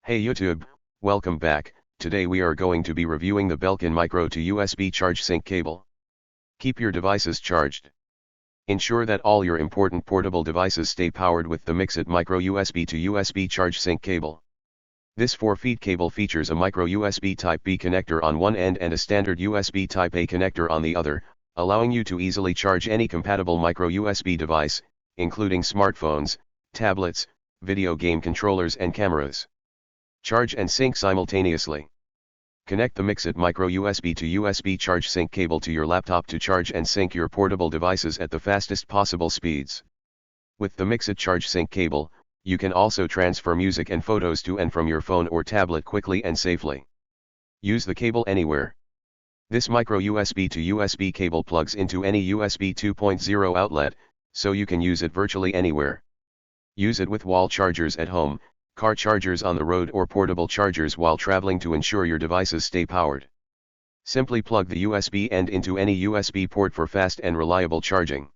Hey YouTube, welcome back. Today we are going to be reviewing the Belkin Micro to USB Charge Sync cable. Keep your devices charged. Ensure that all your important portable devices stay powered with the Mixit Micro USB to USB Charge Sync cable. This 4-feet cable features a micro USB Type B connector on one end and a standard USB Type A connector on the other, allowing you to easily charge any compatible micro USB device, including smartphones, tablets, video game controllers and cameras. Charge and sync simultaneously. Connect the Mixit Micro USB to USB Charge Sync cable to your laptop to charge and sync your portable devices at the fastest possible speeds. With the Mixit Charge Sync cable, you can also transfer music and photos to and from your phone or tablet quickly and safely. Use the cable anywhere. This micro USB to USB cable plugs into any USB 2.0 outlet, so you can use it virtually anywhere. Use it with wall chargers at home, car chargers on the road or portable chargers while traveling to ensure your devices stay powered. Simply plug the USB end into any USB port for fast and reliable charging.